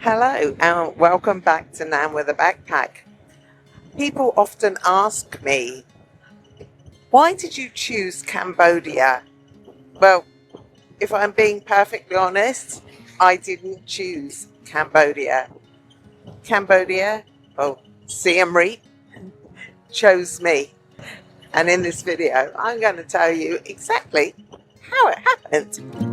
Hello and welcome back to Nan with a Backpack. People often ask me, why did you choose Cambodia? Well, if I'm being perfectly honest, I didn't choose Cambodia. Siem Reap chose me. And in this video, I'm going to tell you exactly how it happened.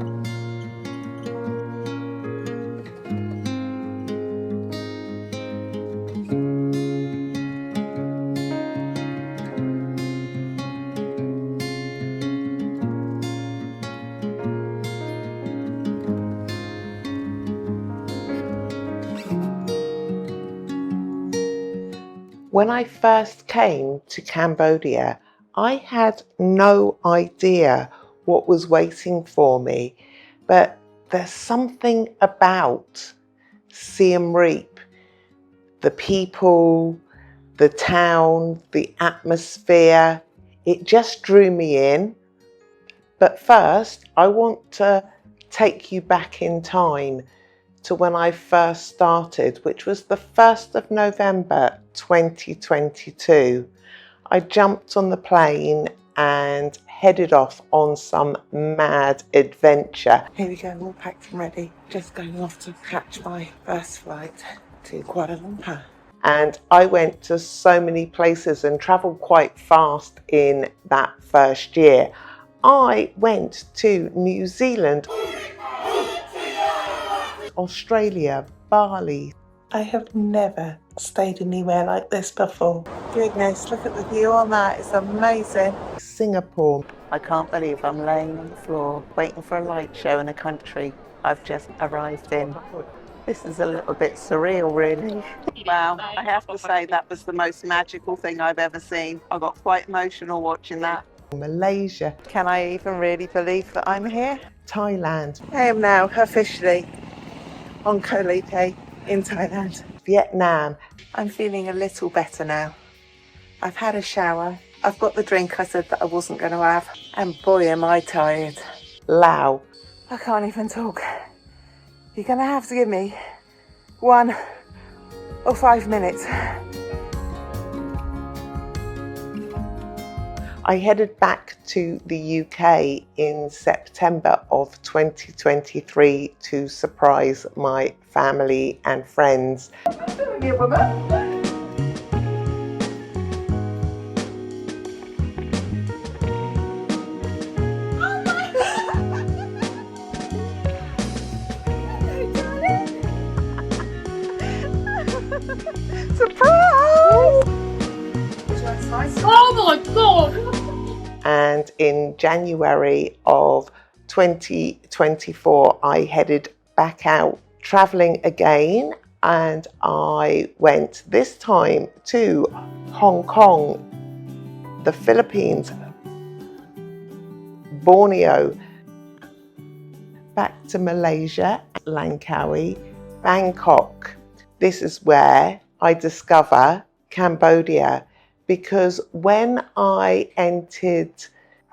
When I first came to Cambodia, I had no idea what was waiting for me, but there's something about Siem Reap, the people, the town, the atmosphere, it just drew me in. But first, I want to take you back in time to when I first started, which was the 1st of November 2022. I jumped on the plane and headed off on some mad adventure. Here we go, all packed and ready. Just going off to catch my first flight to Kuala Lumpur. And I went to so many places and travelled quite fast in that first year. I went to New Zealand, Australia, Bali. I have never stayed anywhere like this before. Goodness, look at the view on that, it's amazing. Singapore. I can't believe I'm laying on the floor waiting for a light show in a country I've just arrived in. This is a little bit surreal, really. Wow, I have to say that was the most magical thing I've ever seen. I got quite emotional watching that. Malaysia. Can I even really believe that I'm here? Thailand. I am now officially on Koh Lipe in Thailand. Vietnam. I'm feeling a little better now. I've had a shower. I've got the drink I said that I wasn't going to have. And boy, am I tired. Laos. I can't even talk. You're going to have to give me 1 or 5 minutes. I headed back to the UK in September of 2023 to surprise my family and friends. Surprise! Oh my god! And in January of 2024, I headed back out traveling again, and I went this time to Hong Kong, the Philippines, Borneo, back to Malaysia, Langkawi, Bangkok. This is where I discover Cambodia, because when I entered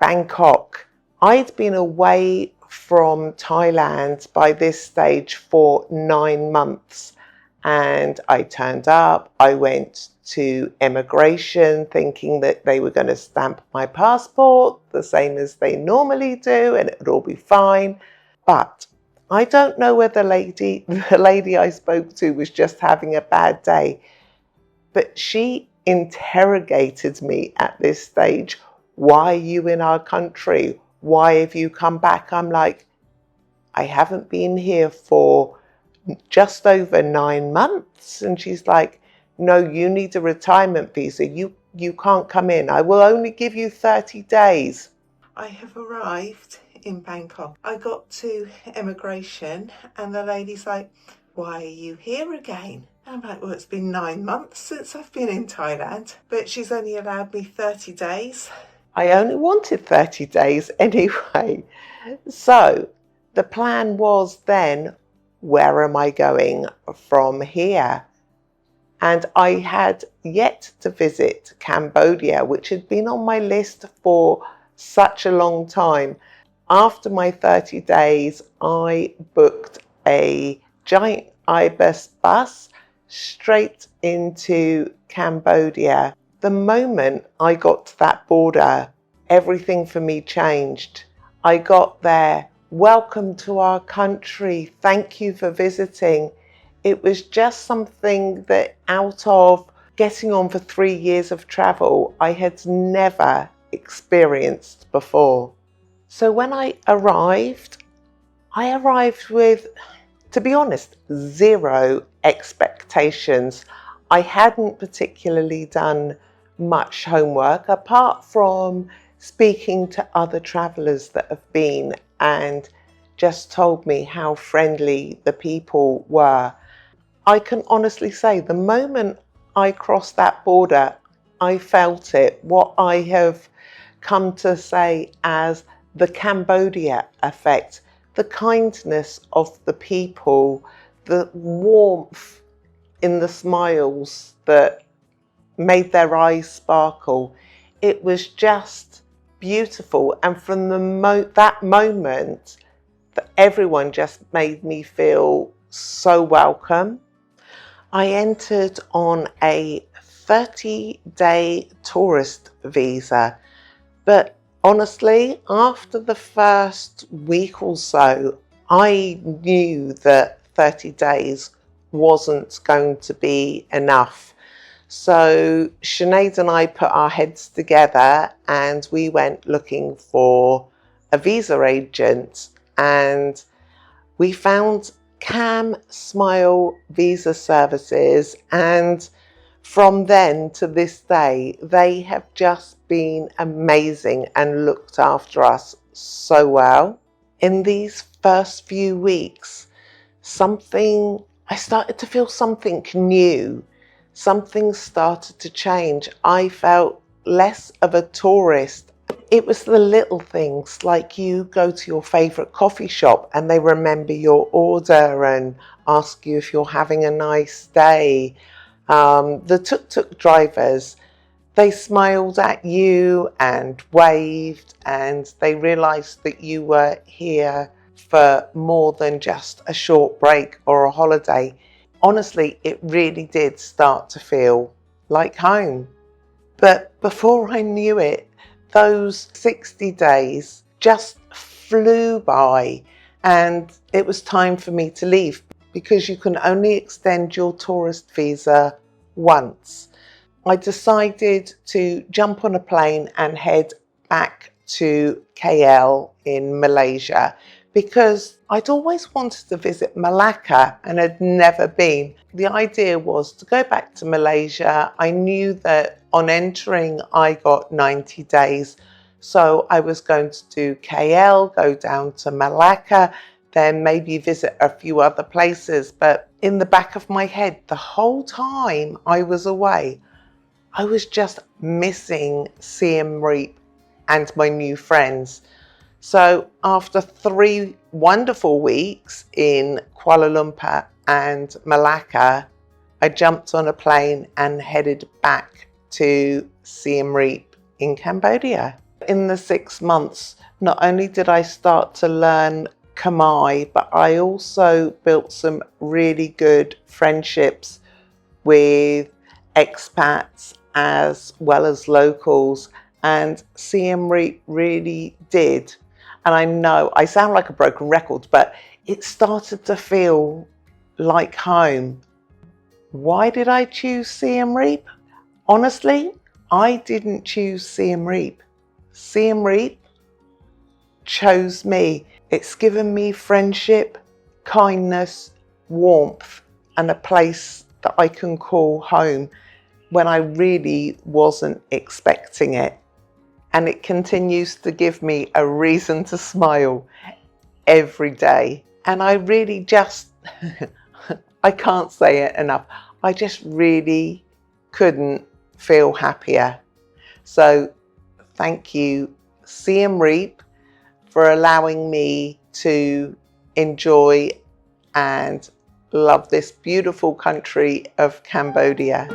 Bangkok, I'd been away from Thailand by this stage for 9 months, and I turned up. I went to immigration thinking that they were going to stamp my passport the same as they normally do and it would all be fine. But I don't know whether the lady I spoke to was just having a bad day, but she interrogated me at this stage. Why are you in our country? Why have you come back? I'm like, I haven't been here for just over 9 months. And she's like, no, you need a retirement visa. You can't come in. I will only give you 30 days. I have arrived in Bangkok. I got to immigration and the lady's like, why are you here again? I'm like, well, it's been 9 months since I've been in Thailand, but she's only allowed me 30 days. I only wanted 30 days anyway. So the plan was then, where am I going from here? And I had yet to visit Cambodia, which had been on my list for such a long time. After my 30 days, I booked a giant Ibis bus straight into Cambodia. The moment I got to that border, everything for me changed. I got there, welcome to our country, thank you for visiting. It was just something that out of getting on for 3 years of travel, I had never experienced before. So when I arrived with, to be honest, zero expectations. I hadn't particularly done much homework apart from speaking to other travellers that have been and just told me how friendly the people were. I can honestly say the moment I crossed that border, I felt it, what I have come to say as the Cambodia effect, the kindness of the people, the warmth in the smiles that made their eyes sparkle. It was just beautiful. And from that moment, everyone just made me feel so welcome. I entered on a 30-day tourist visa, but honestly, after the first week or so, I knew that 30 days wasn't going to be enough. So Sinead and I put our heads together and we went looking for a visa agent, and we found Cam Smile Visa Services, and from then to this day, they have just been amazing and looked after us so well. In these first few weeks, I started to feel something new. Something started to change. I felt less of a tourist. It was the little things, like you go to your favourite coffee shop and they remember your order and ask you if you're having a nice day. The tuk-tuk drivers, they smiled at you and waved, and they realised that you were here for more than just a short break or a holiday. Honestly, it really did start to feel like home. But before I knew it, those 60 days just flew by, and it was time for me to leave because you can only extend your tourist visa once. I decided to jump on a plane and head back to KL in Malaysia because I'd always wanted to visit Malacca and had never been. The idea was to go back to Malaysia. I knew that on entering I got 90 days, so I was going to do KL, go down to Malacca, then maybe visit a few other places. But in the back of my head, the whole time I was away, I was just missing Siem Reap and my new friends. So after 3 wonderful weeks in Kuala Lumpur and Malacca, I jumped on a plane and headed back to Siem Reap in Cambodia. In the 6 months, not only did I start to learn Khmer, but I also built some really good friendships with expats as well as locals, and Siem Reap really did. And I know I sound like a broken record, but it started to feel like home. Why did I choose Siem Reap? Honestly, I didn't choose Siem Reap. Siem Reap chose me. It's given me friendship, kindness, warmth, and a place that I can call home when I really wasn't expecting it. And it continues to give me a reason to smile every day. And I really just, I can't say it enough. I just really couldn't feel happier. So thank you, Siem Reap, for allowing me to enjoy and love this beautiful country of Cambodia.